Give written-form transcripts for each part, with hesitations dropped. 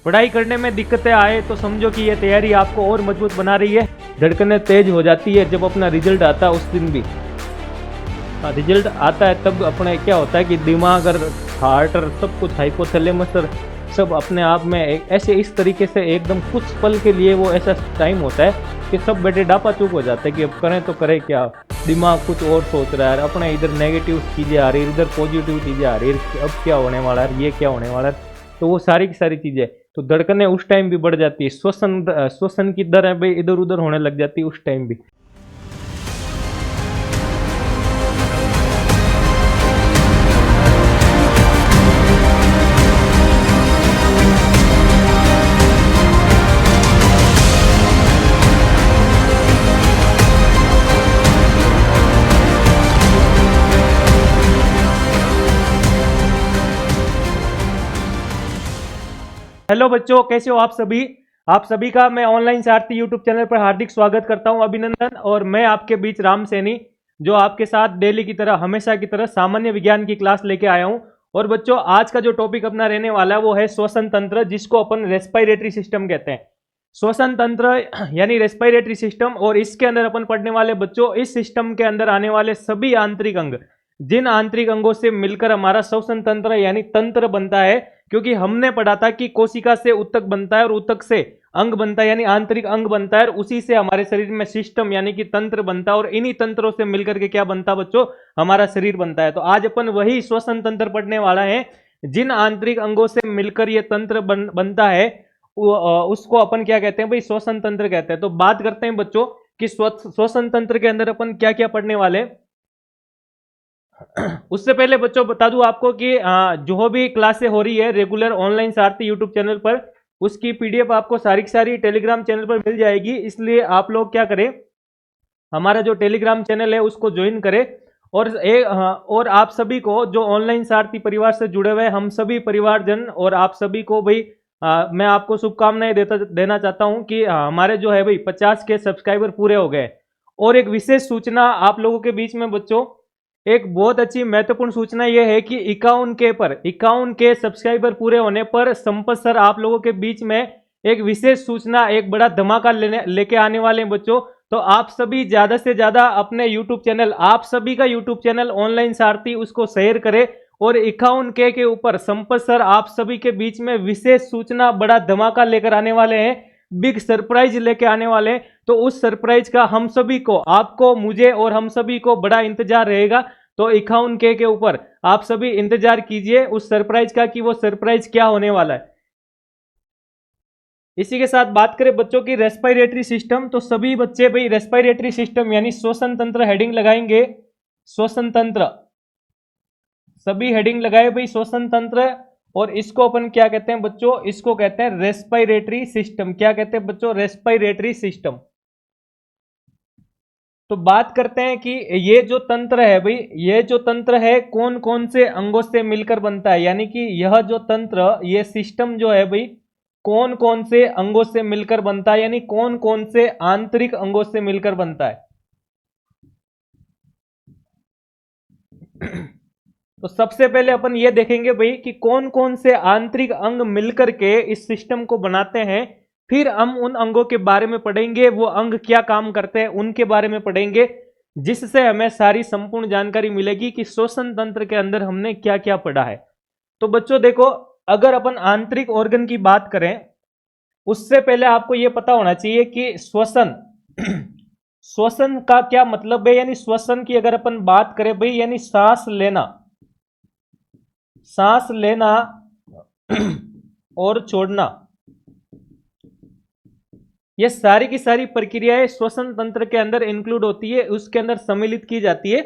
पढ़ाई करने में दिक्कतें आए तो समझो कि ये तैयारी आपको और मजबूत बना रही है। धड़कनें तेज हो जाती है जब अपना रिजल्ट आता है, उस दिन भी रिजल्ट आता है तब अपने क्या होता है कि दिमाग और हार्ट और सब कुछ हाइपोथैलेमस और सब अपने आप में ऐसे इस तरीके से एकदम कुछ पल के लिए वो ऐसा टाइम होता है कि सब बेटे डापा चूक हो जाते हैं कि अब करें तो करें क्या। दिमाग कुछ और सोच रहा है, अपने इधर नेगेटिव चीज़ें आ रही है, इधर पॉजिटिव चीज़ें आ रही है, अब क्या होने वाला है, ये क्या होने वाला है। तो वो सारी की सारी चीज़ें, तो धड़कनें उस टाइम भी बढ़ जाती है, श्वसन की दर है भाई इधर उधर होने लग जाती है उस टाइम भी। हेलो बच्चों, कैसे हो आप सभी का मैं ऑनलाइन सारथी यूट्यूब चैनल पर हार्दिक स्वागत करता हूं, अभिनंदन। और मैं आपके बीच राम सैनी, जो आपके साथ डेली की तरह हमेशा की तरह सामान्य विज्ञान की क्लास लेके आया हूं। और बच्चों, आज का जो टॉपिक अपना रहने वाला है वो है श्वसन तंत्र, जिसको अपन रेस्पिरेटरी सिस्टम कहते हैं। श्वसन तंत्र यानी रेस्पिरेटरी सिस्टम, और इसके अंदर अपन पढ़ने वाले बच्चों, इस सिस्टम के अंदर आने वाले सभी आंतरिक अंग, जिन आंतरिक अंगों से मिलकर हमारा श्वसन तंत्र यानी तंत्र बनता है। क्योंकि हमने पढ़ा था कि कोशिका से ऊतक बनता है और ऊतक से अंग बनता है यानी आंतरिक अंग बनता है, और उसी से हमारे शरीर में सिस्टम यानी कि तंत्र बनता है, और इन्हीं तंत्रों से मिलकर के क्या बनता है बच्चों, हमारा शरीर बनता है। तो आज अपन वही श्वसन तंत्र पढ़ने वाला है। जिन आंतरिक अंगों से मिलकर ये तंत्र बनता है उसको अपन क्या कहते हैं भाई, श्वसन तंत्र कहते हैं। तो बात करते हैं बच्चों कि श्वसन तंत्र के अंदर अपन क्या क्या पढ़ने वाले। उससे पहले बच्चों बता दूं आपको कि जो भी क्लासें हो रही है रेगुलर ऑनलाइन सारथी यूट्यूब चैनल पर, उसकी पीडीएफ आपको सारी की सारी टेलीग्राम चैनल पर मिल जाएगी। इसलिए आप लोग क्या करें, हमारा जो टेलीग्राम चैनल है उसको ज्वाइन करें। और आप सभी को जो ऑनलाइन सारथी परिवार से जुड़े हुए हम सभी परिवारजन और आप सभी को भाई मैं आपको शुभकामनाएं देना चाहता हूं कि हमारे जो है भाई 50 के सब्सक्राइबर पूरे हो गए। और एक विशेष सूचना आप लोगों के बीच में बच्चों, एक बहुत अच्छी महत्वपूर्ण सूचना यह है कि 51 के सब्सक्राइबर पूरे होने पर संपत सर आप लोगों के बीच में एक विशेष सूचना, एक बड़ा धमाका लेके आने वाले हैं बच्चों। तो आप सभी ज्यादा से ज्यादा अपने यूट्यूब चैनल, आप सभी का यूट्यूब चैनल ऑनलाइन सारथी, उसको शेयर करें। और 51 के ऊपर संपत सर आप सभी के बीच में विशेष सूचना, बड़ा धमाका लेकर आने वाले हैं, बिग सरप्राइज लेके आने वाले हैं। तो उस सरप्राइज का हम सभी को, आपको, मुझे और हम सभी को बड़ा इंतजार रहेगा। तो 51 के ऊपर आप सभी इंतजार कीजिए उस सरप्राइज का कि वो सरप्राइज क्या होने वाला है। इसी के साथ बात करें बच्चों की रेस्पिरेटरी सिस्टम, तो सभी बच्चे भाई रेस्पिरेटरी सिस्टम यानी श्वसन तंत्र हेडिंग लगाएंगे। श्वसन तंत्र सभी हेडिंग लगाए भाई, श्वसन तंत्र। और इसको अपन क्या कहते हैं बच्चों, इसको कहते हैं रेस्पिरेटरी सिस्टम। क्या कहते हैं बच्चों, रेस्पिरेटरी सिस्टम। तो बात करते हैं कि ये जो तंत्र है भाई, ये जो तंत्र है कौन कौन से अंगों से मिलकर बनता है, यानी कि यह जो तंत्र, ये सिस्टम जो है भाई कौन कौन से अंगों से मिलकर बनता है, यानी कौन कौन से आंतरिक अंगों से मिलकर बनता है। तो सबसे पहले अपन ये देखेंगे भाई कि कौन कौन से आंतरिक अंग मिलकर के इस सिस्टम को बनाते हैं। फिर हम उन अंगों के बारे में पढ़ेंगे, वो अंग क्या काम करते हैं उनके बारे में पढ़ेंगे, जिससे हमें सारी संपूर्ण जानकारी मिलेगी कि श्वसन तंत्र के अंदर हमने क्या क्या पढ़ा है। तो बच्चों देखो, अगर अपन आंतरिक ऑर्गन की बात करें, उससे पहले आपको यह पता होना चाहिए कि श्वसन श्वसन का क्या मतलब है। यानी श्वसन की अगर अपन बात करें भाई, यानी सांस लेना और छोड़ना, ये सारी की सारी प्रक्रियाएं श्वसन तंत्र के अंदर इंक्लूड होती है, उसके अंदर सम्मिलित की जाती है।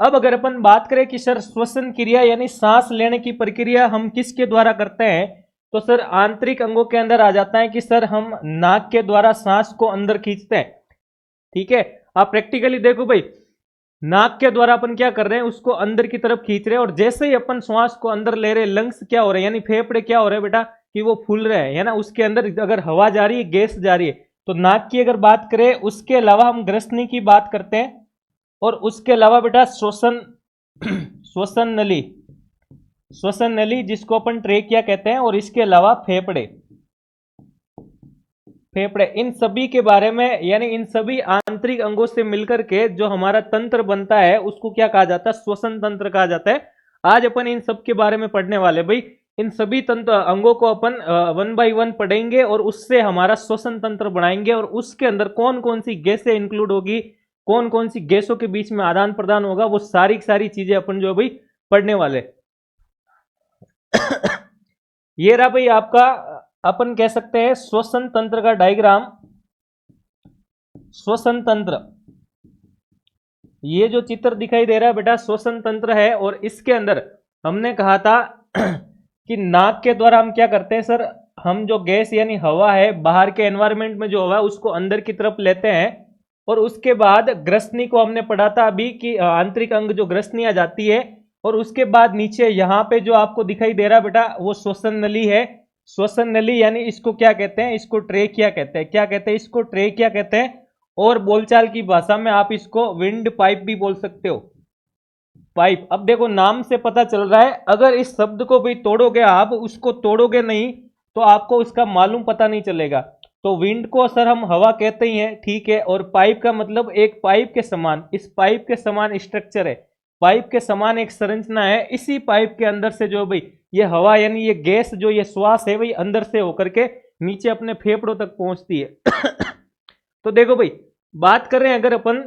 अब अगर अपन बात करें कि सर श्वसन क्रिया यानी सांस लेने की प्रक्रिया हम किसके द्वारा करते हैं, तो सर आंतरिक अंगों के अंदर आ जाता है कि सर हम नाक के द्वारा सांस को अंदर खींचते हैं। ठीक है, आप प्रैक्टिकली देखो भाई, नाक के द्वारा अपन क्या कर रहे हैं, उसको अंदर की तरफ खींच रहे हैं, और जैसे ही अपन श्वास को अंदर ले रहे हैं, लंग्स क्या हो रहे हैं यानी फेफड़े क्या हो रहे हैं बेटा, कि वो फूल रहे हैं, है ना। उसके अंदर अगर हवा जा रही है, गैस जा रही है। तो नाक की अगर बात करें, उसके अलावा हम ग्रसनी की बात करते हैं, और उसके अलावा बेटा श्वसन नली जिसको अपन ट्रेकिया कहते हैं, और इसके अलावा फेफड़े। फेफड़े, इन सभी के बारे में, यानी इन सभी आंतरिक अंगों से मिलकर के जो हमारा तंत्र बनता है उसको क्या कहा जाता है? श्वसन तंत्र कहा जाता है। आज अपन इन सब के बारे में पढ़ने वाले भाई। इन सभी तंत्र अंगों को अपन 1 बाय 1 पढ़ेंगे और उससे हमारा श्वसन तंत्र बनाएंगे, और उसके अंदर कौन कौन सी गैसें इंक्लूड होगी, कौन कौन सी गैसों के बीच में आदान प्रदान होगा, वो सारी सारी चीजें अपन जो भाई पढ़ने वाले। ये रहा भाई आपका, अपन कह सकते हैं श्वसन तंत्र का डायग्राम। श्वसन तंत्र, ये जो चित्र दिखाई दे रहा है बेटा श्वसन तंत्र है, और इसके अंदर हमने कहा था कि नाक के द्वारा हम क्या करते हैं सर, हम जो गैस यानी हवा है बाहर के एनवायरनमेंट में जो हवा है उसको अंदर की तरफ लेते हैं, और उसके बाद ग्रसनी को हमने पढ़ा था अभी कि आंतरिक अंग जो ग्रसनी आ जाती है, और उसके बाद नीचे यहाँ पे जो आपको दिखाई दे रहा है बेटा वो श्वसन नली है। श्वसन नली यानी इसको क्या कहते हैं? इसको ट्रेकिया कहते हैं। क्या कहते हैं? इसको ट्रेकिया कहते हैं, और बोलचाल की भाषा में आप इसको विंड पाइप भी बोल सकते हो, पाइप। अब देखो नाम से पता चल रहा है, अगर इस शब्द को भी तोड़ोगे आप, उसको तोड़ोगे नहीं तो आपको उसका मालूम पता नहीं चलेगा। तो विंड को सर हम हवा कहते ही हैं, ठीक है, और पाइप का मतलब एक पाइप के समान, इस पाइप के समान स्ट्रक्चर है, पाइप के समान एक संरचना है। इसी पाइप के अंदर से जो भाई ये हवा यानी ये गैस जो ये श्वास है भाई अंदर से होकर के नीचे अपने फेफड़ों तक पहुंचती है। तो देखो भाई बात कर रहे हैं अगर अपन,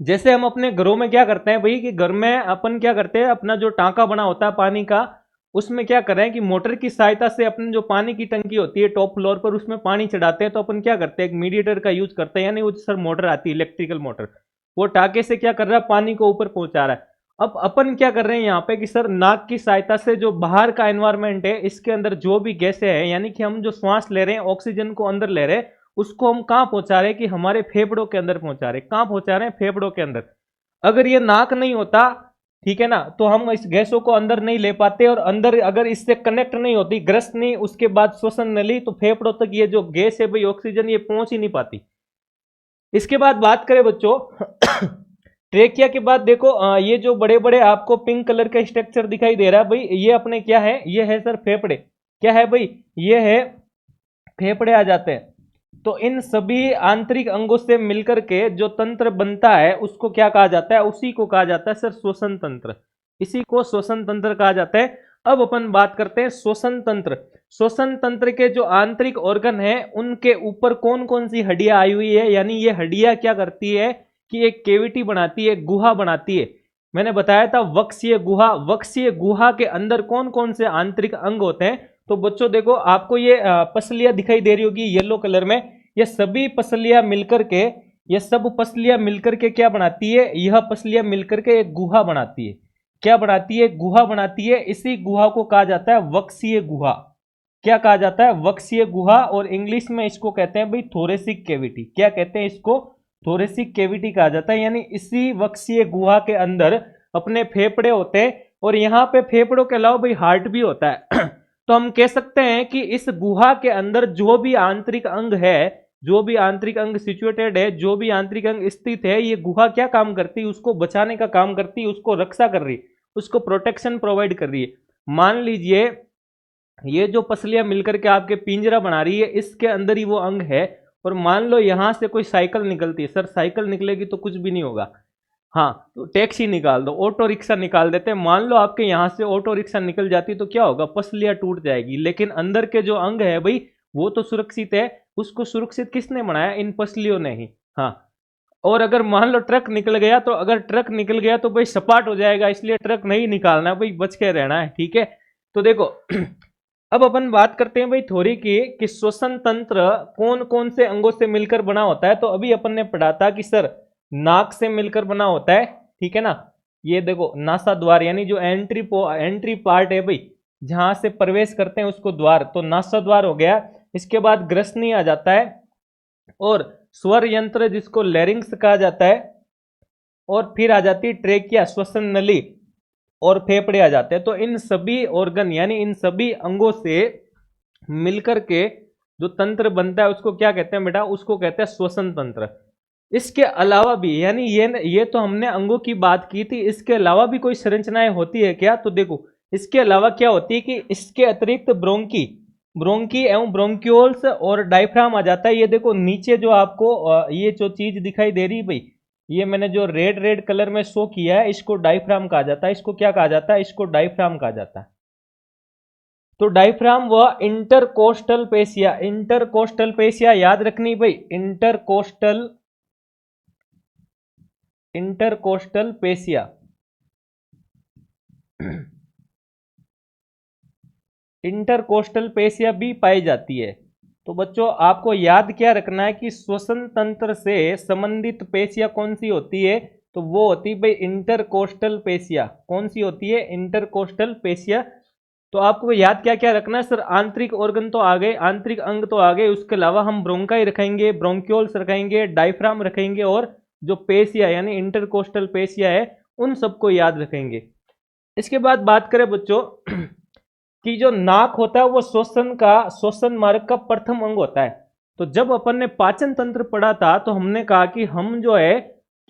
जैसे हम अपने घरों में क्या करते हैं भाई कि घर में अपन क्या करते हैं, अपना जो टांका बना होता है पानी का, उसमें क्या कर रहे हैं कि मोटर की सहायता से अपने जो पानी की टंकी होती है टॉप फ्लोर पर उसमें पानी चढ़ाते हैं। तो अपन क्या करते हैं, एक मीडिएटर का यूज करते हैं, यानी वो सर मोटर आती है इलेक्ट्रिकल मोटर, वो टांके से क्या कर रहा है पानी को ऊपर पहुंचा रहा है। अब अपन क्या कर रहे हैं यहाँ पे कि सर नाक की सहायता से जो बाहर का एनवायरमेंट है इसके अंदर जो भी गैसें हैं, यानी कि हम जो श्वास ले रहे हैं ऑक्सीजन को अंदर ले रहे हैं, उसको हम कहाँ पहुंचा रहे हैं कि हमारे फेफड़ों के अंदर पहुंचा रहे हैं। कहाँ पहुंचा रहे हैं? फेफड़ों के अंदर। अगर ये नाक नहीं होता, ठीक है ना, तो हम इस गैसों को अंदर नहीं ले पाते, और अंदर अगर इससे कनेक्ट नहीं होती ग्रसनी, उसके बाद श्वसन नली, तो फेफड़ों तक ये जो गैस है भाई ऑक्सीजन ये पहुंच ही नहीं पाती। इसके बाद बात करें बच्चों ट्रेकिया के बाद देखो ये जो बड़े बड़े आपको पिंक कलर का स्ट्रक्चर दिखाई दे रहा है भाई, ये अपने क्या है? ये है सर फेफड़े। क्या है भाई? ये है फेफड़े आ जाते हैं। तो इन सभी आंतरिक अंगों से मिलकर के जो तंत्र बनता है उसको क्या कहा जाता है? उसी को कहा जाता है सर श्वसन तंत्र। इसी को श्वसन तंत्र कहा जाता है। अब अपन बात करते हैं श्वसन तंत्र। श्वसन तंत्र के जो आंतरिक ऑर्गन है उनके ऊपर कौन कौन सी हड्डियां आई हुई है, यानी ये हड्डियां क्या करती है कि एक केविटी बनाती है, गुहा बनाती है। मैंने बताया था वक्सीय गुहा, वक्सीय गुहा के अंदर कौन कौन से आंतरिक अंग होते हैं। तो बच्चों देखो आपको ये पसलियां दिखाई दे रही होगी येलो कलर में, ये सभी पसलियां मिलकर के, ये सब पसलियां मिलकर के क्या बनाती है? यह पसलियां मिलकर के एक गुहा बनाती है। क्या बनाती है? गुहा बनाती है। इसी गुहा को कहा जाता है वक्सीय गुहा। क्या कहा जाता है? वक्सीय गुहा, और इंग्लिश में इसको कहते हैं भाई थोरेसिक कैविटी। क्या कहते हैं इसको? थोरेसिक कैविटी कहा जाता है। यानी इसी वक्सीय गुहा के अंदर अपने फेफड़े होते हैं, और यहाँ पे फेफड़ों के अलावा भाई हार्ट भी होता है। तो हम कह सकते हैं कि इस गुहा के अंदर जो भी आंतरिक अंग है, जो भी आंतरिक अंग सिचुएटेड है, जो भी आंतरिक अंग स्थित है, ये गुहा क्या काम करती है? उसको बचाने का काम करती है, उसको रक्षा कर रही है, उसको प्रोटेक्शन प्रोवाइड कर रही है। मान लीजिए ये जो पसलियां मिलकर के आपके पिंजरा बना रही है, इसके अंदर ही वो अंग है, और मान लो यहां से कोई साइकिल निकलती है, सर साइकिल निकलेगी तो कुछ भी नहीं होगा, हाँ तो टैक्सी निकाल दो, ऑटो रिक्शा निकाल देते हैं, मान लो आपके यहाँ से ऑटो रिक्शा निकल जाती तो क्या होगा? पसलियां टूट जाएगी। लेकिन अंदर के जो अंग है भाई वो तो सुरक्षित है, उसको सुरक्षित किसने बनाया? इन पसलियों ने ही। हाँ, और अगर मान लो ट्रक निकल गया, तो अगर ट्रक निकल गया तो भाई सपाट हो जाएगा, इसलिए ट्रक नहीं निकालना भाई, बच के रहना है, ठीक है। तो देखो अब अपन बात करते हैं भाई थोड़ी की कि श्वसन तंत्र कौन कौन से अंगों से मिलकर बना होता है। तो अभी अपन ने पढ़ा था कि सर नाक से मिलकर बना होता है, ठीक है ना। ये देखो नासा द्वार, यानी जो एंट्री पार्ट है भाई, जहां से प्रवेश करते हैं उसको द्वार, तो नासा द्वार हो गया। इसके बाद ग्रसनी आ जाता है, और स्वर यंत्र जिसको लैरिंक्स कहा जाता है, और फिर आ जाती है ट्रेकिया श्वसन नली, और फेफड़े आ जाते हैं। तो इन सभी ऑर्गन यानी इन सभी अंगों से मिलकर के जो तंत्र बनता है उसको क्या कहते हैं बेटा? उसको कहते हैं श्वसन तंत्र। इसके अलावा भी, यानी ये तो हमने अंगों की बात की थी, इसके अलावा भी कोई संरचनाएं होती है क्या? तो देखो इसके अलावा क्या होती है कि इसके अतिरिक्त ब्रोंकी, ब्रोंकी एवं ब्रोंक्यूल्स और डायफ्राम आ जाता है। ये देखो नीचे जो आपको ये जो चीज दिखाई दे रही भाई, ये मैंने जो रेड रेड कलर में शो किया है, इसको डायफ्राम कहा जाता है। इसको क्या कहा जाता है? इसको डायफ्राम कहा जाता है। तो डायफ्राम व इंटरकोस्टल पेशिया, इंटरकोस्टल पेशिया याद रखनी भाई, intercostal, intercostal facie intercostal facie भी पाई जाती है। तो बच्चों आपको याद क्या रखना है कि श्वसन तंत्र से संबंधित पेशिया कौन सी होती है? तो वो होती है भाई इंटरकोस्टल पेशिया। कौन सी होती है? Intercostal facie. तो आपको याद क्या क्या रखना है सर? आंतरिक ऑर्गन तो आ गए, आंतरिक अंग तो आ गए, उसके अलावा हम ब्रोंकाई रखेंगे, ब्रोंक्यूल्स रखेंगे, डायफ्राम रखेंगे, और जो पेशिया यानी इंटरकोस्टल पेशिया है उन सबको याद रखेंगे। इसके बाद बात करें बच्चों कि जो नाक होता है वो श्वसन मार्ग का प्रथम अंग होता है। तो जब अपन ने पाचन तंत्र पढ़ा था तो हमने कहा कि हम जो है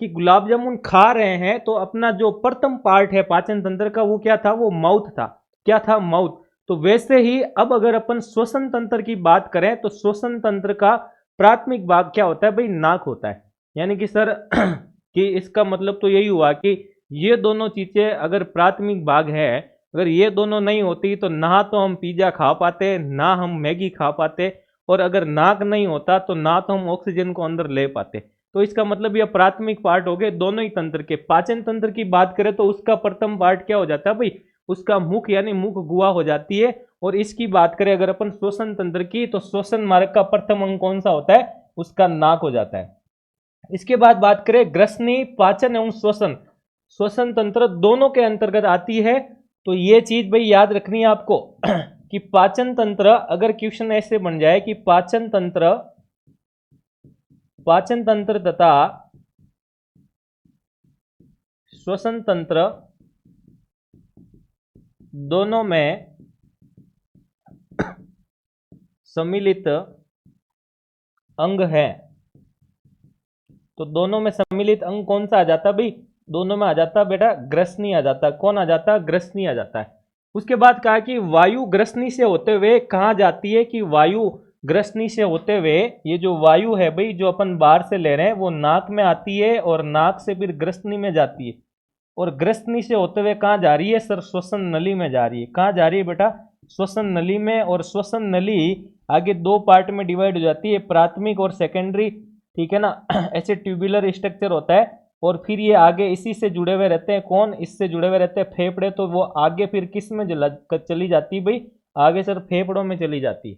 कि गुलाब जामुन खा रहे हैं, तो अपना जो प्रथम पार्ट है पाचन तंत्र का वो क्या था? वो माउथ था। क्या था? माउथ। तो वैसे ही अब अगर अपन श्वसन तंत्र की बात करें तो श्वसन तंत्र का प्राथमिक भाग क्या होता है भाई? नाक होता है। यानी कि सर कि इसका मतलब तो यही हुआ कि ये दोनों चीजें अगर प्राथमिक भाग है, अगर ये दोनों नहीं होती तो ना तो हम पिज्जा खा पाते, ना हम मैगी खा पाते, और अगर नाक नहीं होता तो ना तो हम ऑक्सीजन को अंदर ले पाते। तो इसका मतलब ये प्राथमिक पार्ट हो गए दोनों ही तंत्र के। पाचन तंत्र की बात करें तो उसका प्रथम पार्ट क्या हो जाता है भाई? उसका मुख यानी मुख गुहा हो जाती है। और इसकी बात करें अगर अपन श्वसन तंत्र की, तो श्वसन मार्ग का प्रथम अंग कौन सा होता है? उसका नाक हो जाता है। इसके बाद बात करें ग्रसनी, पाचन एवं श्वसन, श्वसन तंत्र दोनों के अंतर्गत आती है। तो ये चीज भाई याद रखनी है आपको कि पाचन तंत्र, अगर क्वेश्चन ऐसे बन जाए कि पाचन तंत्र तथा श्वसन तंत्र दोनों में सम्मिलित अंग है, तो दोनों में सम्मिलित अंग कौन सा आ जाता भाई? दोनों में आ जाता बेटा ग्रसनी आ जाता। कौन आ जाता? ग्रसनी आ जाता है। उसके बाद कहा कि वायु ग्रसनी से होते हुए कहाँ जाती है? कि वायु ग्रसनी से होते हुए, ये जो वायु है भाई जो अपन बाहर से ले रहे हैं वो नाक में आती है, और नाक से फिर ग्रसनी में जाती है, और ग्रसनी से होते हुए कहाँ जा रही है सर? श्वसन नली में जा रही है। कहाँ जा रही है बेटा? श्वसन नली में। और श्वसन नली आगे दो पार्ट में डिवाइड हो जाती है, प्राथमिक और सेकेंडरी, ठीक है ना। ऐसे ट्यूबुलर स्ट्रक्चर होता है, और फिर ये आगे इसी से जुड़े हुए रहते हैं। कौन इससे जुड़े हुए रहते हैं? फेफड़े। तो वो आगे फिर किस में चली जाती है भाई? आगे सर फेफड़ों में चली जाती है।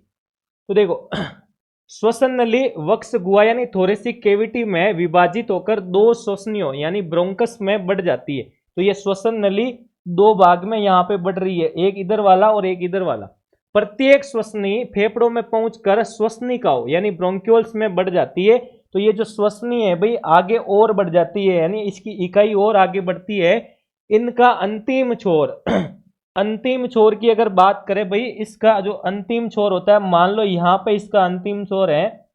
तो देखो श्वसन नली वक्ष गुहा यानी थोरेसिक केविटी में विभाजित होकर दो श्वसनियों यानी ब्रोंकस में बढ़ जाती है। तो ये श्वसन नली दो भाग में यहाँ पे बढ़ रही है, एक इधर वाला और एक इधर वाला। प्रत्येक श्वसनी फेफड़ों में पहुंचकर श्वसनिकाओं यानी ब्रोंक्यूल्स में बढ़ जाती है। तो ये जो श्वसनी है भाई आगे और बढ़ जाती है, यानी इसकी इकाई और आगे बढ़ती है। इनका अंतिम छोर अंतिम छोर की अगर बात करें भाई, इसका जो अंतिम छोर होता है, मान लो यहां पे इसका अंतिम छोर है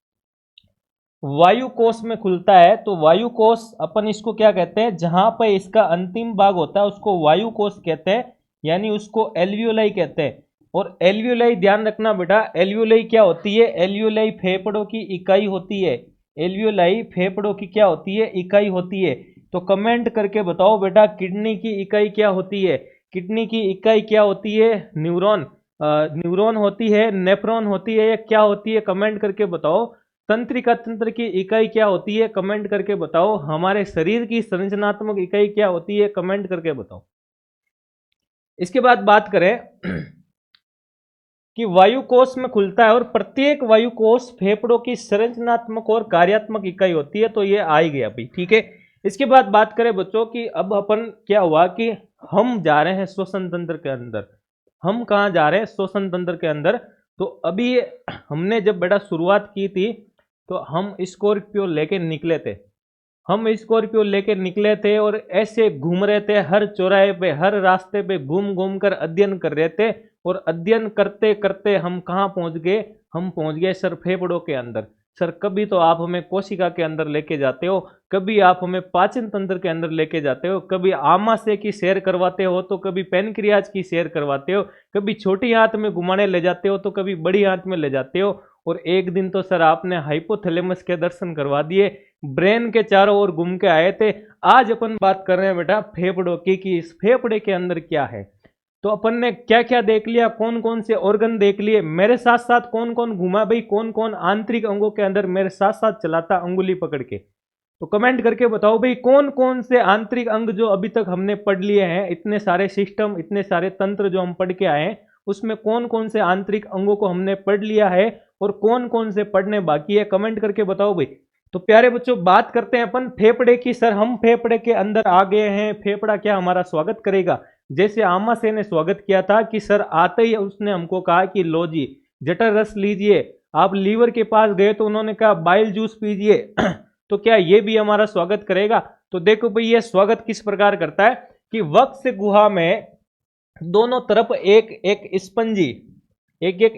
वायु कोश में खुलता है। तो वायु कोश अपन इसको क्या कहते हैं? जहां पर इसका अंतिम भाग होता है उसको वायु कोश कहते हैं, यानी उसको एल्वियोलाई कहते हैं। और एल्वियोलाई ध्यान रखना बेटा, एल्वियोलाई क्या होती है? एल्वियोलाई फेफड़ों की इकाई होती है। एल्वियोलाई फेफड़ों की क्या होती है? इकाई होती है। तो कमेंट करके बताओ बेटा किडनी की इकाई क्या होती है? किडनी की इकाई क्या होती है? न्यूरॉन, न्यूरॉन होती है, नेफ्रॉन होती है, या क्या होती है? कमेंट करके बताओ। तंत्रिका तंत्र की इकाई क्या होती है? कमेंट करके बताओ। हमारे शरीर की संरचनात्मक इकाई क्या होती है? कमेंट करके बताओ। इसके बाद बात करें कि वायु कोश में खुलता है, और प्रत्येक वायु कोश फेफड़ों की संरचनात्मक और कार्यात्मक इकाई होती है। तो ये आ ही गया भाई, ठीक है। इसके बाद बात करें बच्चों कि अब अपन क्या हुआ कि हम जा रहे हैं श्वसन तंत्र के अंदर। हम कहाँ जा रहे हैं? श्वसन तंत्र के अंदर। तो अभी हमने जब बेटा शुरुआत की थी तो हम स्कॉर्पियो लेके निकले थे। हम स्कॉर्पियो लेके निकले थे और ऐसे घूम रहे थे, हर चौराहे पे हर रास्ते पे घूम घूम कर अध्ययन कर रहे थे। और अध्ययन करते करते हम कहाँ पहुंच गए? हम पहुंच गए सर फेफड़ों के अंदर। सर कभी तो आप हमें कोशिका के अंदर लेके जाते हो, कभी आप हमें पाचन तंत्र के अंदर लेके जाते हो, कभी आमाशय की सैर करवाते हो तो कभी पेनक्रियाज की सैर करवाते हो, कभी छोटी आंत में घुमाने ले जाते हो तो कभी बड़ी आंत में ले जाते हो, और एक दिन तो सर आपने हाइपोथैलेमस के दर्शन करवा दिए, ब्रेन के चारों ओर घूम के आए थे। आज अपन बात कर रहे हैं बेटा फेफड़ों की, कि इस फेफड़े के अंदर क्या है। तो अपन ने क्या क्या देख लिया, कौन कौन से ऑर्गन देख लिए, मेरे साथ साथ कौन कौन घुमा भाई, कौन कौन आंतरिक अंगों के अंदर मेरे साथ साथ चलाता अंगुली पकड़ के। तो कमेंट करके बताओ भाई कौन कौन से आंतरिक अंग जो अभी तक हमने पढ़ लिए हैं, इतने सारे सिस्टम, इतने सारे तंत्र जो हम पढ़ के आए हैं, उसमें कौन कौन से आंतरिक अंगों को हमने पढ़ लिया है और कौन कौन से पढ़ने बाकी है, कमेंट करके बताओ भाई। तो प्यारे बच्चों बात करते हैं अपन फेफड़े की। सर हम फेफड़े के अंदर आ गए हैं, फेफड़ा क्या हमारा स्वागत करेगा? जैसे आमाशय ने स्वागत किया था कि सर आते ही उसने हमको कहा कि लो जी जठर रस लीजिए। आप लीवर के पास गए तो उन्होंने कहा बाइल जूस पीजिए तो क्या ये भी हमारा स्वागत करेगा? तो देखो भाई ये स्वागत किस प्रकार करता है कि वक्ष गुहा में दोनों तरफ एक एक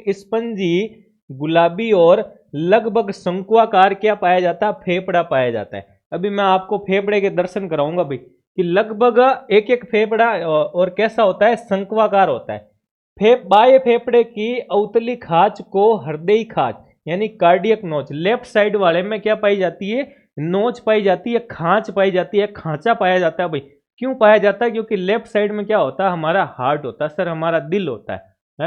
स्पंजी गुलाबी और लगभग शंकुआकार क्या पाया जाता है? फेफड़ा पाया जाता है। अभी मैं आपको फेफड़े के दर्शन कराऊंगा भाई कि लगभग एक एक फेफड़ा और कैसा होता है? शंकुआकार होता है। बाह्य फेफड़े की अवतली खांच को हृदयी खांच यानी कार्डियक नोच, लेफ्ट साइड वाले में क्या पाई जाती है? नोच पाई जाती है, खांच पाई जाती है, खांचा पाया जाता है भाई। क्यों पाया जाता है? क्योंकि लेफ्ट साइड में क्या होता है? हमारा हार्ट होता है सर, हमारा दिल होता है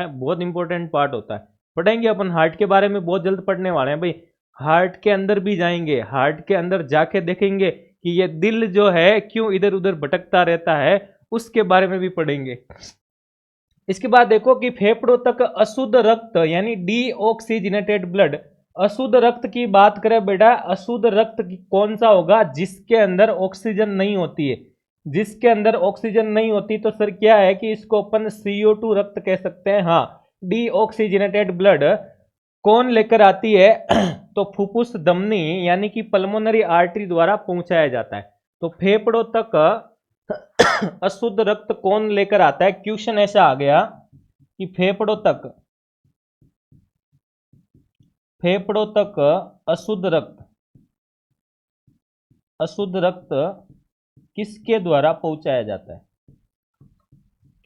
बहुत इंपॉर्टेंट पार्ट होता है। पढ़ेंगे अपन हार्ट के बारे में, बहुत जल्द पढ़ने वाले हैं भाई। हार्ट के अंदर भी जाएंगे, हार्ट के अंदर जाके देखेंगे कि ये दिल जो है क्यों इधर उधर भटकता रहता है, उसके बारे में भी पढ़ेंगे। इसके बाद देखो कि फेफड़ों तक अशुद्ध रक्त यानी डीऑक्सीजनेटेड ब्लड, अशुद्ध रक्त की बात करें बेटा, अशुद्ध रक्त कौन सा होगा? जिसके अंदर ऑक्सीजन नहीं होती है। जिसके अंदर ऑक्सीजन नहीं होती तो सर क्या है कि इसको अपन CO2 रक्त कह सकते हैं। हाँ, डीऑक्सीजनेटेड ब्लड कौन लेकर आती है? तो फुफ्फुस धमनी यानी कि पल्मोनरी आर्टरी द्वारा पहुंचाया जाता है। तो फेफड़ों तक अशुद्ध रक्त कौन लेकर आता है? क्वेश्चन ऐसा आ गया कि फेफड़ों तक अशुद्ध रक्त किसके द्वारा पहुंचाया जाता है?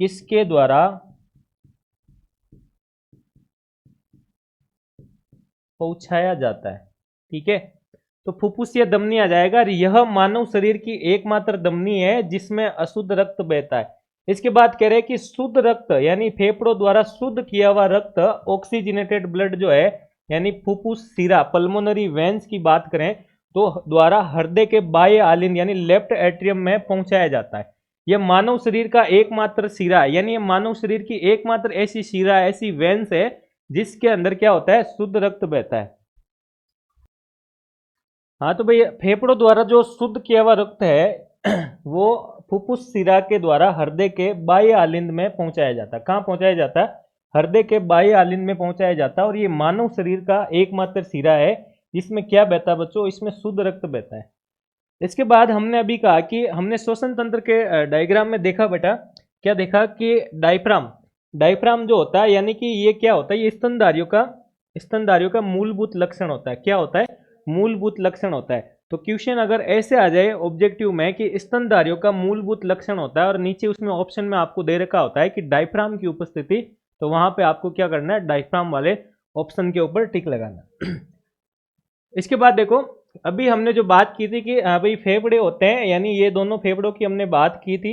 किसके द्वारा पहुंचाया जाता है? ठीक है, तो फुफ्फुसीय धमनी आ जाएगा। यह मानव शरीर की एकमात्र धमनी है जिसमें अशुद्ध रक्त बहता है। इसके बाद कह रहे हैं कि शुद्ध रक्त यानी फेफड़ों द्वारा शुद्ध किया हुआ रक्त ऑक्सीजनेटेड ब्लड जो है यानी फुफ्फुस सिरा पल्मोनरी वेंस की बात करें तो द्वारा हृदय के बाह्य आलिंद यानी लेफ्ट एट्रियम में पहुंचाया जाता है। यह मानव शरीर का एकमात्र सिरा यानी यह मानव शरीर की एकमात्र ऐसी सिरा ऐसी वेंस है जिसके अंदर क्या होता है? शुद्ध रक्त बहता है। हाँ तो भाई फेफड़ों द्वारा जो शुद्ध किया हुआ रक्त है वो फुफ्फुस सिरा के द्वारा हृदय के बाह्य आलिंद में पहुंचाया जाता है। कहाँ पहुंचाया जाता है? हृदय के बाह्य आलिंद में पहुंचाया जाता है। और ये मानव शरीर का एकमात्र सिरा है जिसमें क्या बहता है बच्चों? इसमें शुद्ध रक्त बहता है। इसके बाद हमने अभी कहा कि हमने श्वसन तंत्र के डायग्राम में देखा बेटा, क्या देखा कि डायफ्राम जो होता है यानी कि ये क्या होता है? ये स्तनधारियों का मूलभूत लक्षण होता है। क्या होता है? मूलभूत लक्षण होता है। तो क्वेश्चन अगर ऐसे आ जाए ऑब्जेक्टिव में कि स्तनधारियों का मूलभूत लक्षण होता है और नीचे उसमें ऑप्शन में आपको दे रखा होता है कि डायफ्राम की उपस्थिति, तो वहां पे आपको क्या करना है? डायफ्राम वाले ऑप्शन के ऊपर टिक लगाना। इसके बाद देखो अभी हमने जो बात की थी कि भाई फेफड़े होते हैं यानी ये दोनों फेफड़ों की हमने बात की थी,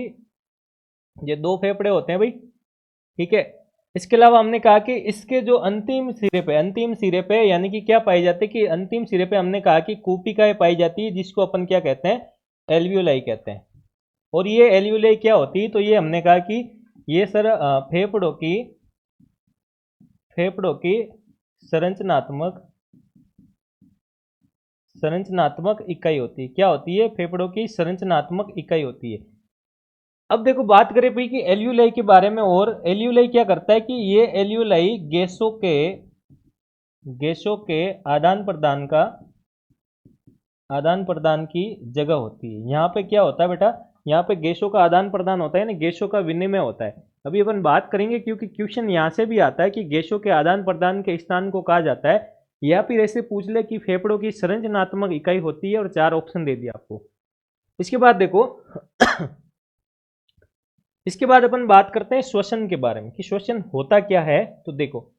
ये दो फेफड़े होते हैं भाई, ठीक है। इसके अलावा हमने कहा कि इसके जो अंतिम सिरे पे यानी कि क्या पाई जाती है कि अंतिम सिरे पे हमने कहा कि कूपिकाएं पाई जाती है जिसको अपन क्या कहते हैं? एल्वियोलाई कहते हैं। और ये एल्वियोलाई क्या होती है? तो ये हमने कहा कि ये सर फेफड़ों की संरचनात्मक इकाई होती है। क्या होती है? फेफड़ों की संरचनात्मक इकाई होती है। अब देखो बात करें भाई कि एल्यूलाई के बारे में, और एल्यूलाई क्या करता है कि ये एल्यूलाई गैसों के आदान प्रदान की जगह होती है। यहाँ पे क्या होता है बेटा? यहाँ पे गैसों का आदान प्रदान होता है ना, गैसों का विनिमय होता है। अभी अपन बात करेंगे क्योंकि क्वेश्चन यहाँ से भी आता है कि गैसों के आदान प्रदान के स्थान को कहा जाता है या फिर ऐसे पूछ ले कि फेफड़ों की संरचनात्मक इकाई होती है, और 4 ऑप्शन दे दिया आपको। इसके बाद देखो इसके बाद अपन बात करते हैं श्वसन के बारे में कि श्वसन होता क्या है। तो देखो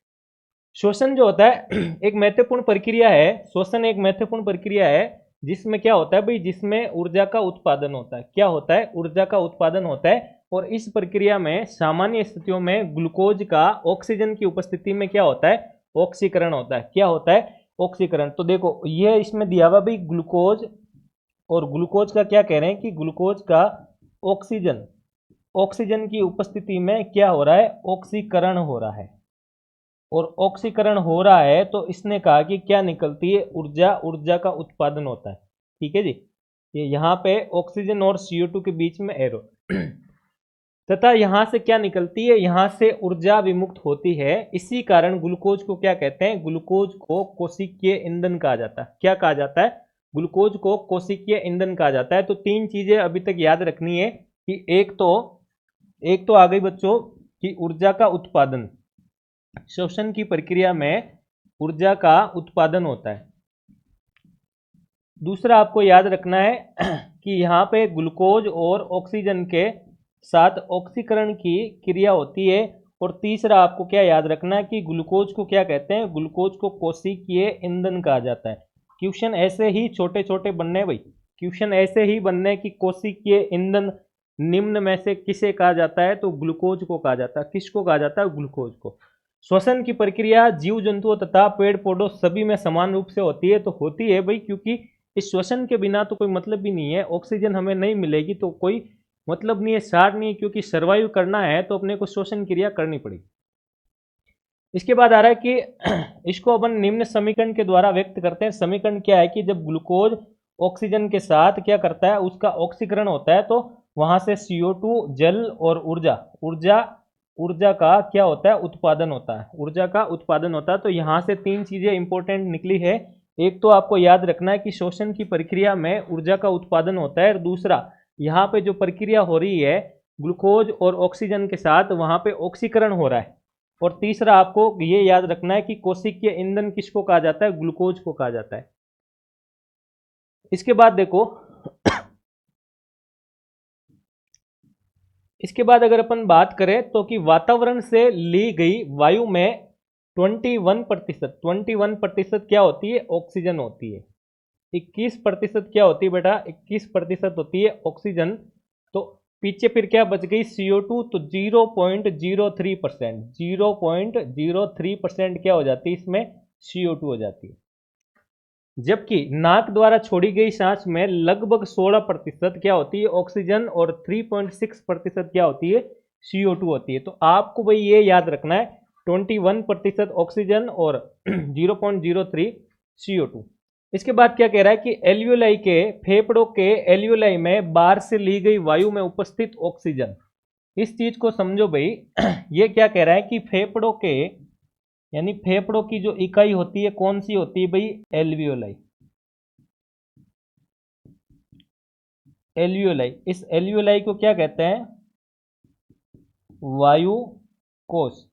श्वसन जो होता है एक महत्वपूर्ण प्रक्रिया है। श्वसन एक महत्वपूर्ण प्रक्रिया है जिसमें क्या होता है भाई, जिसमें ऊर्जा का उत्पादन होता है। क्या होता है? ऊर्जा का उत्पादन होता है। और इस प्रक्रिया में सामान्य स्थितियों में ग्लूकोज का ऑक्सीजन की उपस्थिति में क्या होता है? ऑक्सीकरण होता है। क्या होता है? ऑक्सीकरण। तो देखो ये इसमें दिया हुआ भाई ग्लूकोज, और ग्लूकोज का क्या कह रहे हैं कि ग्लूकोज का ऑक्सीजन की उपस्थिति में क्या हो रहा है? ऑक्सीकरण हो रहा है। और ऑक्सीकरण हो रहा है तो इसने कहा कि क्या निकलती है? ऊर्जा का उत्पादन होता है। ठीक है जी। ये यहाँ पे ऑक्सीजन और CO2 के बीच में एरो तथा यहाँ से क्या निकलती है? यहाँ से ऊर्जा विमुक्त होती है। इसी कारण ग्लूकोज को क्या कहते हैं? ग्लूकोज को कोशिकीय ईंधन कहा जाता है। क्या कहा जाता है? ग्लूकोज को कोशिकीय ईंधन कहा जाता है। तो 3 चीजें अभी तक याद रखनी है कि एक तो आ गई बच्चों कि ऊर्जा का उत्पादन, श्वसन की प्रक्रिया में ऊर्जा का उत्पादन होता है। दूसरा आपको याद रखना है कि यहाँ पे ग्लूकोज और ऑक्सीजन के साथ ऑक्सीकरण की क्रिया होती है। और तीसरा आपको क्या याद रखना है कि ग्लूकोज को क्या कहते हैं? ग्लूकोज को कोशिकीय ईंधन कहा जाता है। क्वेश्चन ऐसे ही छोटे छोटे बनने भाई, क्वेश्चन ऐसे ही बनने कि कोशिकीय ईंधन निम्न में से किसे कहा जाता है? तो ग्लूकोज को कहा जाता है। किसको कहा जाता है? ग्लूकोज को। श्वसन की प्रक्रिया जीव जंतुओं तथा पेड़ पौधों सभी में समान रूप से होती है। तो होती है भाई क्योंकि इस श्वसन के बिना तो कोई मतलब भी नहीं है। ऑक्सीजन हमें नहीं मिलेगी तो कोई मतलब नहीं है, सार नहीं है, क्योंकि सर्वाइव करना है तो अपने को श्वसन क्रिया करनी पड़ेगी। इसके बाद आ रहा है कि इसको अपन निम्न समीकरण के द्वारा व्यक्त करते हैं। समीकरण क्या है कि जब ग्लूकोज ऑक्सीजन के साथ क्या करता है? उसका ऑक्सीकरण होता है तो वहां से CO2 जल और ऊर्जा का क्या होता है? उत्पादन होता है। ऊर्जा का उत्पादन होता है। तो यहाँ से 3 चीजें इंपॉर्टेंट निकली है। एक तो आपको याद रखना है कि श्वसन की प्रक्रिया में ऊर्जा का उत्पादन होता है, और दूसरा यहाँ पे जो प्रक्रिया हो रही है ग्लूकोज और ऑक्सीजन के साथ, वहां पे ऑक्सीकरण हो रहा है। और तीसरा आपको ये याद रखना है कि कोशिकीय ईंधन किसको कहा जाता है? ग्लूकोज को कहा जाता है। इसके बाद देखो इसके बाद अगर अपन बात करें तो कि वातावरण से ली गई वायु में 21% क्या होती है? ऑक्सीजन होती है। 21% क्या होती है बेटा? 21% होती है ऑक्सीजन। तो पीछे फिर क्या बच गई? CO2। तो 0.03%, 0.03% क्या हो जाती है? इसमें CO2 हो जाती है। जबकि नाक द्वारा छोड़ी गई सांस में लगभग 16% क्या होती है? ऑक्सीजन, और 3.6% क्या होती है? CO2 होती है। तो आपको भाई ये याद रखना है 21% ऑक्सीजन और 0.03 CO2। इसके बाद क्या कह रहा है कि एल्वियोलाई के, फेफड़ों के एल्वियोलाई में बाहर से ली गई वायु में उपस्थित ऑक्सीजन। इस चीज को समझो भाई ये क्या कह रहा है कि फेफड़ों के, यानी फेफड़ों की जो इकाई होती है कौन सी होती है भाई? एल्वियोलाई। एल्वियोलाई, इस एल्वियोलाई को क्या कहते हैं? वायु कोश।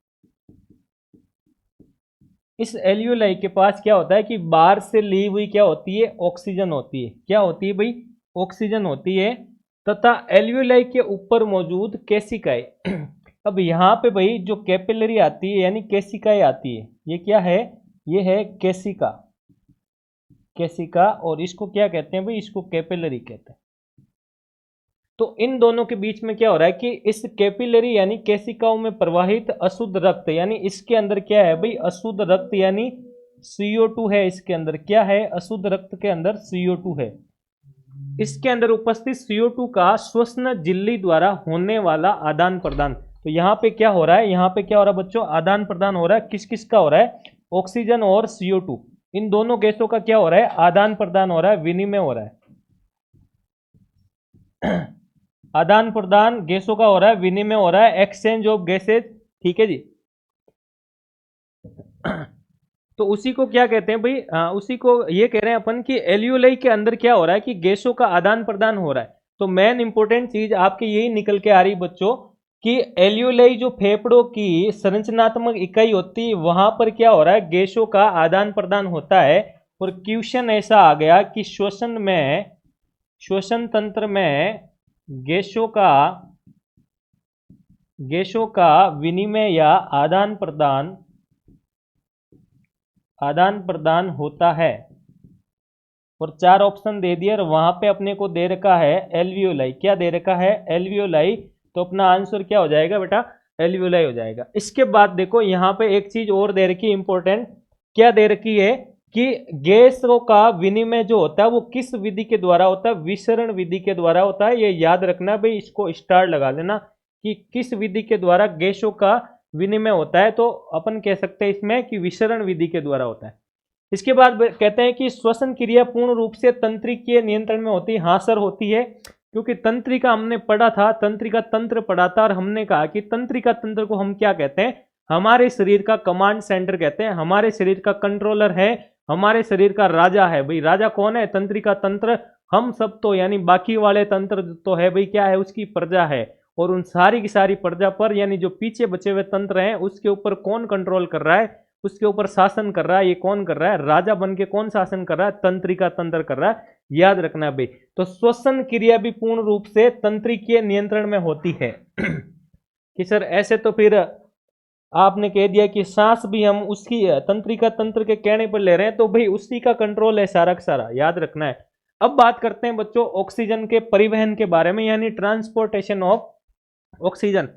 इस एल्वियोलाई के पास क्या होता है कि बाहर से ली हुई क्या होती है? ऑक्सीजन होती है। क्या होती है भाई? ऑक्सीजन होती है। तथा एल्वियोलाई के ऊपर मौजूद केशिकाएं अब यहाँ पे भाई जो कैपिलरी आती है यानी केशिकाएं आती है, ये क्या है? ये है केशिका। केशिका, और इसको क्या कहते हैं भाई? इसको कैपिलरी कहते हैं। तो इन दोनों के बीच में क्या हो रहा है कि इस कैपिलरी यानी केशिकाओं में प्रवाहित अशुद्ध रक्त, यानी इसके अंदर क्या है भाई? अशुद्ध रक्त यानी CO2 है। इसके अंदर क्या है? अशुद्ध रक्त के अंदर CO2 है। इसके अंदर उपस्थित CO2 का श्वसन झिल्ली द्वारा होने वाला आदान प्रदान। तो यहाँ पे क्या हो रहा है? यहाँ पे क्या हो रहा है बच्चों? आदान प्रदान हो रहा है। किस किस का हो रहा है? ऑक्सीजन और CO2, इन दोनों गैसों का क्या हो रहा है? आदान प्रदान हो रहा है, विनिमय हो रहा है। आदान प्रदान गैसों का हो रहा है, विनिमय हो रहा है, एक्सचेंज ऑफ गैसेज। ठीक है जी। तो उसी को क्या कहते हैं भाई? उसी को ये कह रहे हैं अपन कि एल्वियोलाई के अंदर क्या हो रहा है कि गैसों का आदान प्रदान हो रहा है। तो मेन इंपॉर्टेंट चीज आपकी यही निकल के आ रही बच्चों कि एल्यूलाई जो फेफड़ों की संरचनात्मक इकाई होती है वहां पर क्या हो रहा है, गैसों का आदान प्रदान होता है। और क्वेश्चन ऐसा आ गया कि श्वसन तंत्र में गैसों का विनिमय या आदान प्रदान होता है। और 4 ऑप्शन दे दिए और वहां पे अपने को दे रखा है एल्वियोलाई। क्या दे रखा है, एल्वियोलाई। तो अपना आंसर क्या हो जाएगा बेटा, एल्वियोलाई हो जाएगा। इसके बाद देखो यहाँ पे एक चीज और दे रखी है इंपॉर्टेंट, क्या दे रखी है कि गैसों का विनिमय जो होता है वो किस विधि के द्वारा होता है, विसरण विधि के द्वारा होता है। ये याद रखना भाई, इसको स्टार लगा लेना कि किस विधि के द्वारा गैसों का विनिमय होता है। तो अपन कह सकते हैं इसमें कि विसरण विधि के द्वारा होता है। इसके बाद कहते हैं कि श्वसन क्रिया पूर्ण रूप से तंत्रिकीय नियंत्रण में होती है। हाँ सर होती है, क्योंकि तंत्रिका हमने पढ़ा था, तंत्रिका तंत्र पढ़ा था और हमने कहा कि तंत्रिका तंत्र को हम क्या कहते हैं, हमारे शरीर का कमांड सेंटर कहते हैं, हमारे शरीर का कंट्रोलर है, हमारे शरीर का राजा है। भाई राजा कौन है, तंत्रिका तंत्र। हम सब तो यानी बाकी वाले तंत्र तो है भाई क्या है, उसकी प्रजा है। और उन सारी की सारी प्रजा पर यानी जो पीछे बचे हुए तंत्र हैं उसके ऊपर कौन कंट्रोल कर रहा है, उसके ऊपर शासन कर रहा है, ये कौन कर रहा है, राजा बन के कौन शासन कर रहा है, तंत्रिका तंत्र कर रहा है। याद रखना भाई। तो श्वसन क्रिया भी पूर्ण रूप से तंत्रिकीय नियंत्रण में होती है। कि सर ऐसे तो फिर आपने कह दिया कि सांस भी हम उसकी तंत्रिका तंत्र के कहने पर ले रहे हैं, तो भाई उसी का कंट्रोल है सारा का सारा, याद रखना है। अब बात करते हैं बच्चों ऑक्सीजन के परिवहन के बारे में, यानी ट्रांसपोर्टेशन ऑफ ऑक्सीजन।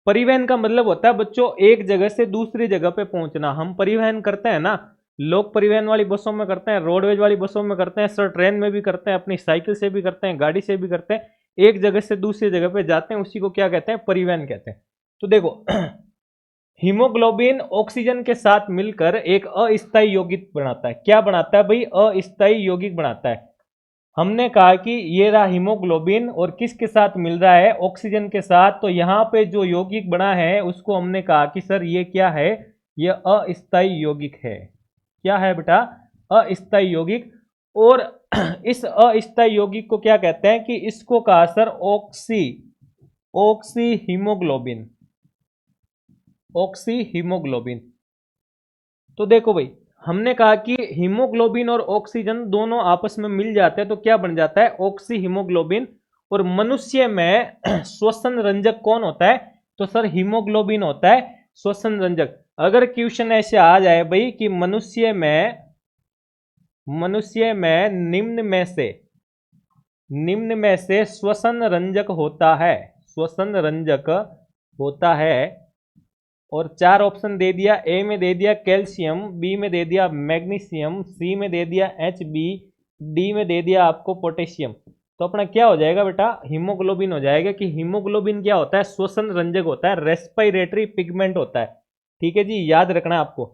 परिवहन का मतलब होता है बच्चों एक जगह से दूसरी जगह पे पहुंचना। हम परिवहन करते हैं ना, लोक परिवहन वाली बसों में करते हैं, रोडवेज वाली बसों में करते हैं, सर ट्रेन में भी करते हैं, अपनी साइकिल से भी करते हैं, गाड़ी से भी करते हैं। एक जगह से दूसरी जगह पे जाते हैं, उसी को क्या कहते हैं, परिवहन कहते हैं। तो देखो हीमोग्लोबिन ऑक्सीजन के साथ मिलकर एक अस्थायी यौगिक बनाता है। क्या बनाता है भाई, अस्थायी यौगिक बनाता है। हमने कहा कि ये रहा हीमोग्लोबिन और किसके साथ मिल रहा है, ऑक्सीजन के साथ। तो यहाँ पे जो यौगिक बना है उसको हमने कहा कि सर ये क्या है, ये अस्थायी यौगिक है। क्या है बेटा, अस्थायी यौगिक। और इस अस्थायी यौगिक को क्या कहते हैं कि इसको कहा sir oxy haemoglobin, oxy haemoglobin. तो देखो भाई हमने कहा कि हीमोग्लोबिन और ऑक्सीजन दोनों आपस में मिल जाते हैं तो क्या बन जाता है, ऑक्सी हीमोग्लोबिन। और मनुष्य में श्वसन रंजक कौन होता है, तो सर हीमोग्लोबिन होता है श्वसन रंजक। अगर क्वेश्चन ऐसे आ जाए भाई कि मनुष्य में निम्न में से श्वसन रंजक होता है, श्वसन रंजक होता है। और 4 ऑप्शन दे दिया, ए में दे दिया कैल्शियम, बी में दे दिया मैग्नीशियम, सी में दे दिया HB, डी में दे दिया आपको पोटेशियम। तो अपना क्या हो जाएगा बेटा, हीमोग्लोबिन हो जाएगा। कि हीमोग्लोबिन क्या होता है, श्वसन रंजक होता है, रेस्पिरेटरी पिगमेंट होता है। ठीक है जी, याद रखना आपको।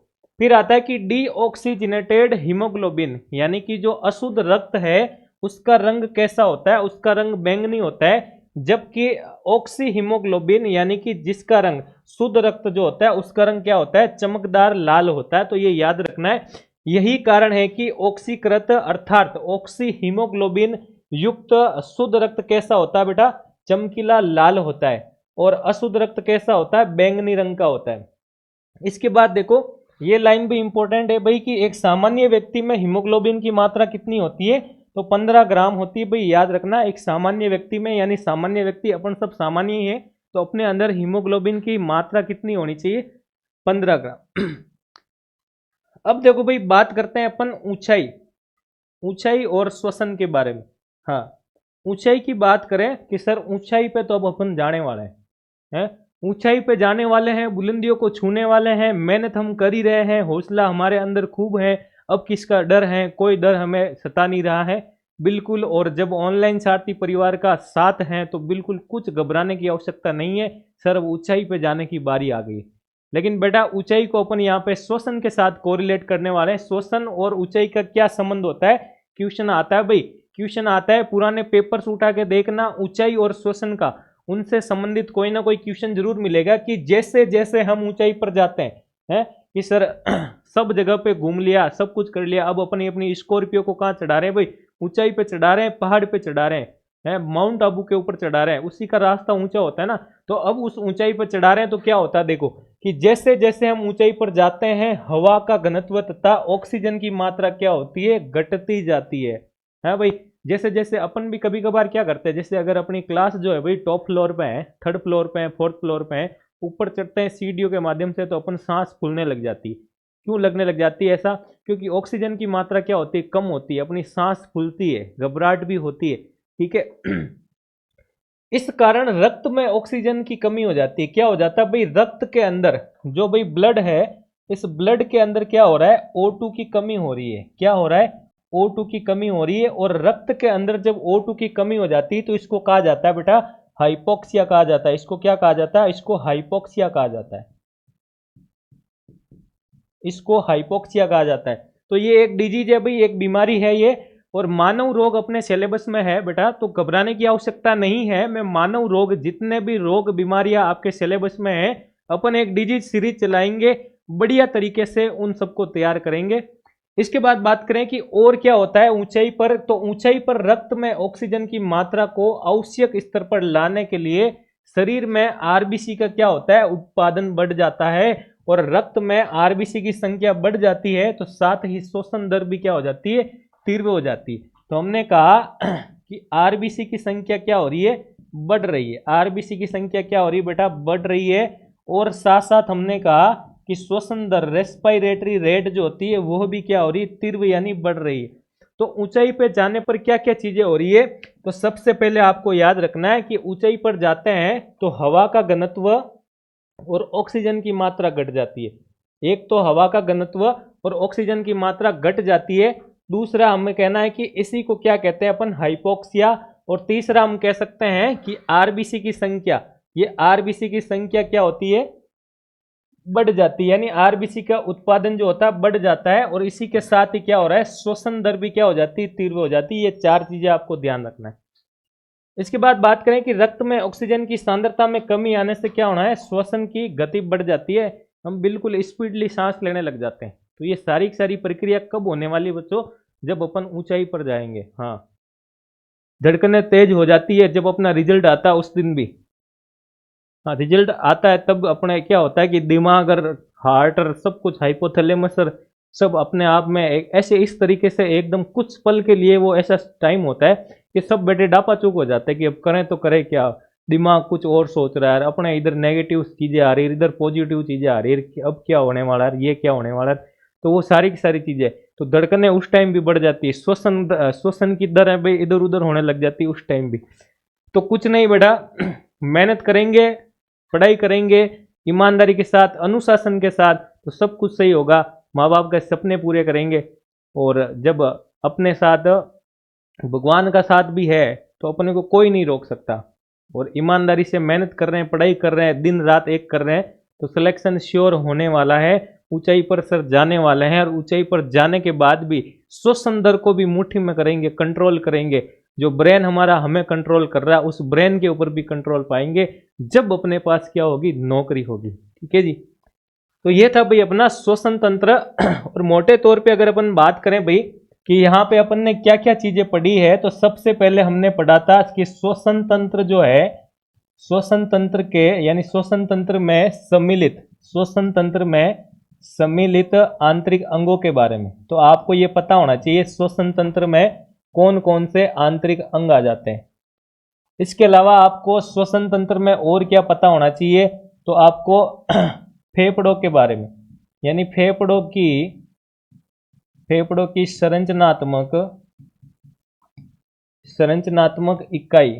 फिर आता है कि डीऑक्सीजनेटेड हीमोग्लोबिन, यानी कि जो अशुद्ध रक्त है उसका रंग कैसा होता है, उसका रंग बैंगनी होता है। जबकि ऑक्सी हीमोग्लोबिन यानी कि जिसका रंग शुद्ध रक्त जो होता है उसका रंग क्या होता है, चमकदार लाल होता है। तो ये याद रखना है। यही कारण है कि ऑक्सीकृत अर्थात ऑक्सी हीमोग्लोबिन युक्त शुद्ध रक्त कैसा होता है बेटा, चमकीला लाल होता है। और अशुद्ध रक्त कैसा होता है, बैंगनी रंग का होता है। इसके बाद देखो ये लाइन भी इंपॉर्टेंट है भाई कि एक सामान्य व्यक्ति में हीमोग्लोबिन की मात्रा कितनी होती है, तो 15 ग्राम होती है। भाई याद रखना एक सामान्य व्यक्ति में, यानी सामान्य व्यक्ति अपन सब सामान्य ही है, तो अपने अंदर हीमोग्लोबिन की मात्रा कितनी होनी चाहिए, 15 ग्राम। अब देखो भाई बात करते हैं अपन ऊंचाई और श्वसन के बारे में। हाँ ऊंचाई की बात करें कि सर ऊंचाई पे तो अब अपन जाने वाले हैं, ऊंचाई पे जाने वाले हैं, बुलंदियों को छूने वाले हैं, मेहनत हम कर ही रहे हैं, हौसला हमारे अंदर खूब है। अब किसका डर है, कोई डर हमें सता नहीं रहा है बिल्कुल। और जब ऑनलाइन सारथी परिवार का साथ है तो बिल्कुल कुछ घबराने की आवश्यकता नहीं है। सर अब ऊंचाई पे जाने की बारी आ गई। लेकिन बेटा ऊंचाई को अपन यहाँ पे श्वसन के साथ कोरिलेट करने वाले हैं। श्वसन और ऊंचाई का क्या संबंध होता है, क्वेश्चन आता है भाई, क्वेश्चन आता है, पुराने पेपर्स उठा के देखना, ऊंचाई और श्वसन का उनसे संबंधित कोई ना कोई क्वेश्चन जरूर मिलेगा। कि जैसे जैसे हम ऊंचाई पर जाते हैं कि सर सब जगह पे घूम लिया, सब कुछ कर लिया, अब अपनी स्कॉर्पियो को कहाँ चढ़ा रहे हैं भाई, ऊंचाई पे चढ़ा रहे हैं, पहाड़ पे चढ़ा रहे हैं। है, माउंट आबू के ऊपर चढ़ा रहे हैं, उसी का रास्ता ऊंचा होता है ना, तो अब उस ऊंचाई पर चढ़ा रहे हैं तो क्या होता है देखो कि जैसे जैसे हम ऊंचाई पर जाते हैं हवा का घनत्व तथा ऑक्सीजन की मात्रा क्या होती है, घटती जाती है भाई। जैसे जैसे अपन भी कभी कभार क्या करते हैं, जैसे अगर अपनी क्लास जो है भाई टॉप फ्लोर पे है, थर्ड फ्लोर पे है, फोर्थ फ्लोर पे है, ऊपर चढ़ते हैं सीढ़ियों के माध्यम से, तो अपन सांस फूलने लग जाती है। क्यों लगने लग जाती है ऐसा? क्योंकि ऑक्सीजन की मात्रा क्या होती है, कम होती है, अपनी सांस फूलती है, घबराहट भी होती है, ठीक है। इस कारण रक्त में ऑक्सीजन की कमी हो जाती है। क्या हो जाता है भाई, रक्त के अंदर जो भाई ब्लड है, इस ब्लड के अंदर क्या हो रहा है, O2 की कमी हो रही है। क्या हो रहा है, O2 की कमी हो रही है। और रक्त के अंदर जब O2 की कमी हो जाती है तो इसको कहा जाता है बेटा हाइपोक्सिया कहा जाता है। इसको क्या कहा जाता है, इसको हाइपोक्सिया कहा जाता है, इसको हाइपोक्सिया कहा जाता है। तो ये एक डिजीज है भाई, एक बीमारी है ये, और मानव रोग अपने सिलेबस में है बेटा, तो घबराने की आवश्यकता नहीं है। मैं मानव रोग, जितने भी रोग बीमारियां आपके सिलेबस में है, अपन एक डिजीज सीरीज चलाएंगे, बढ़िया तरीके से उन सबको तैयार करेंगे। इसके बाद बात करें कि और क्या होता है ऊंचाई पर, तो ऊंचाई पर रक्त में ऑक्सीजन की मात्रा को आवश्यक स्तर पर लाने के लिए शरीर में आरबीसी का क्या होता है, उत्पादन बढ़ जाता है। और रक्त में आरबीसी की संख्या बढ़ जाती है तो साथ ही शोषण दर भी क्या हो जाती है, तीव्र हो जाती है। तो हमने कहा कि आरबीसी की संख्या क्या हो रही है, बढ़ रही है। आरबीसी की संख्या क्या हो रही है बेटा, बढ़ रही है। और साथ साथ हमने कहा कि श्वसन दर, रेस्पिरेटरी रेट जो होती है वो भी क्या हो रही है, तीव्र यानी बढ़ रही है। तो ऊंचाई पे जाने पर क्या क्या चीजें हो रही है, तो सबसे पहले आपको याद रखना है कि ऊंचाई पर जाते हैं तो हवा का घनत्व और ऑक्सीजन की मात्रा घट जाती है। एक तो हवा का घनत्व और ऑक्सीजन की मात्रा घट जाती है। दूसरा हमें कहना है कि इसी को क्या कहते हैं अपन, हाइपोक्सिया। और तीसरा हम कह सकते हैं कि आरबीसी की संख्या, ये आरबीसी की संख्या क्या होती है, बढ़ जाती है, यानी आरबीसी का उत्पादन जो होता है बढ़ जाता है। और इसी के साथ ही क्या हो रहा है, श्वसन दर भी क्या हो जाती है, तीव्र हो जाती है। ये चार चीजें आपको ध्यान रखना है। इसके बाद बात करें कि रक्त में ऑक्सीजन की सांद्रता में कमी आने से क्या होना है, श्वसन की गति बढ़ जाती है, हम बिल्कुल स्पीडली सांस लेने लग जाते हैं। तो ये सारी की सारी प्रक्रिया कब होने वाली बच्चों, जब अपन ऊंचाई पर जाएंगे। हाँ, धड़कनें तेज हो जाती है जब अपना रिजल्ट आता है उस दिन भी। हाँ, रिजल्ट आता है तब अपने क्या होता है कि दिमाग और हार्ट और सब कुछ, हाइपोथैलेमस और सब अपने आप में ऐसे इस तरीके से एकदम कुछ पल के लिए वो ऐसा टाइम होता है कि सब बेटे डापा चूक हो जाते हैं कि अब करें तो करें क्या। दिमाग कुछ और सोच रहा है, अपने इधर नेगेटिव चीज़ें आ रही है, इधर पॉजिटिव चीज़ें आ रही है कि अब क्या होने वाला है, ये क्या होने वाला है। तो वो सारी की सारी चीज़ें, तो धड़कनें उस टाइम भी बढ़ जाती है, श्वसन श्वसन की दर है भाई इधर उधर होने लग जाती है उस टाइम भी। तो कुछ नहीं बेटा, मेहनत करेंगे, पढ़ाई करेंगे ईमानदारी के साथ, अनुशासन के साथ, तो सब कुछ सही होगा। माँ बाप के सपने पूरे करेंगे। और जब अपने साथ भगवान का साथ भी है तो अपने को कोई नहीं रोक सकता। और ईमानदारी से मेहनत कर रहे हैं, पढ़ाई कर रहे हैं, दिन रात एक कर रहे हैं, तो सिलेक्शन श्योर होने वाला है। ऊंचाई पर सर जाने वाले हैं, और ऊंचाई पर जाने के बाद भी श्वसन दर को भी मुट्ठी में करेंगे, कंट्रोल करेंगे। जो ब्रेन हमारा हमें कंट्रोल कर रहा है, उस ब्रेन के ऊपर भी कंट्रोल पाएंगे जब अपने पास क्या होगी, नौकरी होगी। ठीक है जी। तो ये था भाई अपना श्वसन तंत्र। और मोटे तौर पे अगर अपन बात करें भाई कि यहाँ पे अपन ने क्या क्या चीजें पढ़ी है, तो सबसे पहले हमने पढ़ा था कि श्वसन तंत्र जो है, श्वसन तंत्र के यानी श्वसन तंत्र में सम्मिलित, श्वसन तंत्र में सम्मिलित आंतरिक अंगों के बारे में। तो आपको ये पता होना चाहिए श्वसन तंत्र में कौन कौन से आंतरिक अंग आ जाते हैं। इसके अलावा आपको श्वसन तंत्र में और क्या पता होना चाहिए, तो आपको फेफड़ों के बारे में, यानी फेफड़ों की संरचनात्मक इकाई,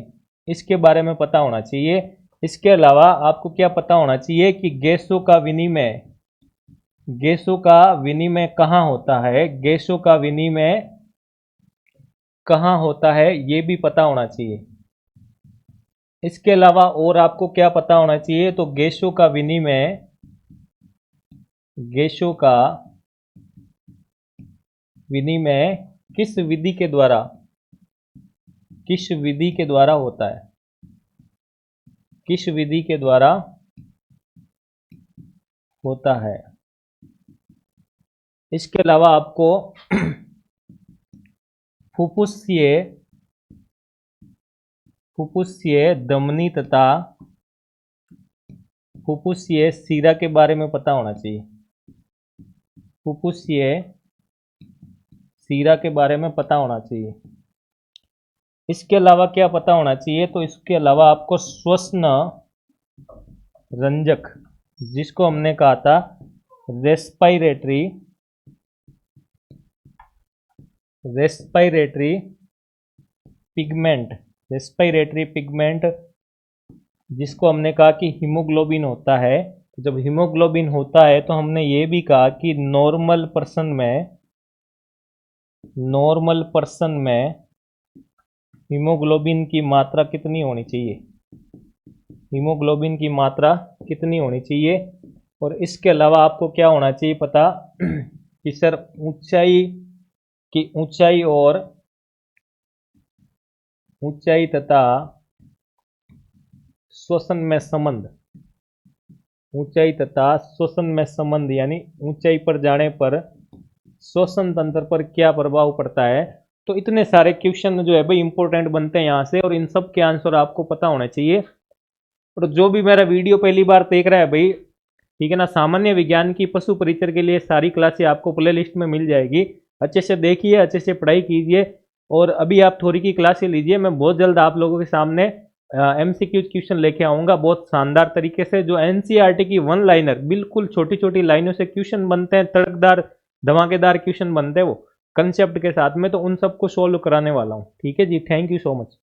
इसके बारे में पता होना चाहिए। इसके अलावा आपको क्या पता होना चाहिए कि गैसों का विनिमय कहाँ होता है, गैसों का विनिमय कहाँ होता है, ये भी पता होना चाहिए। इसके अलावा और आपको क्या पता होना चाहिए, तो गैसों का विनिमय किस विधि के द्वारा होता है, किस विधि के द्वारा होता है। इसके अलावा आपको फुफ्फुसीय फुफ्फुसीय धमनी तथा फुफ्फुसीय शिरा के बारे में पता होना चाहिए। फुफ्फुसीय शिरा के बारे में पता होना चाहिए। इसके अलावा क्या पता होना चाहिए, तो इसके अलावा आपको श्वसन रंजक, जिसको हमने कहा था रेस्पिरेटरी पिगमेंट, रेस्पिरेटरी पिगमेंट, जिसको हमने कहा कि हीमोग्लोबिन होता है। जब हीमोग्लोबिन होता है तो हमने ये भी कहा कि नॉर्मल पर्सन में हीमोग्लोबिन की मात्रा कितनी होनी चाहिए, हीमोग्लोबिन की मात्रा कितनी होनी चाहिए। और इसके अलावा आपको क्या होना चाहिए पता कि सर ऊंचाई तथा श्वसन में संबंध, ऊंचाई तथा श्वसन में संबंध, यानी ऊंचाई पर जाने पर श्वसन तंत्र पर क्या प्रभाव पड़ता है। तो इतने सारे क्वेश्चन जो है भाई इंपॉर्टेंट बनते हैं यहाँ से, और इन सब के आंसर आपको पता होना चाहिए। और जो भी मेरा वीडियो पहली बार देख रहा है भाई, ठीक है ना, सामान्य विज्ञान की पशु परिचर के लिए सारी क्लासें आपको प्ले लिस्ट में मिल जाएगी। अच्छे से देखिए, अच्छे से पढ़ाई कीजिए, और अभी आप थोड़ी की क्लासें लीजिए। मैं बहुत जल्द आप लोगों के सामने MCQ क्वेश्चन लेके आऊँगा बहुत शानदार तरीके से। जो NCERT की वन लाइनर, बिल्कुल छोटी छोटी लाइनों से क्वेश्चन बनते हैं, तड़कदार धमाकेदार क्वेश्चन बनते हैं वो कंसेप्ट के साथ में, तो उन सबको सॉल्व कराने वाला हूँ। ठीक है जी, थैंक यू सो मच।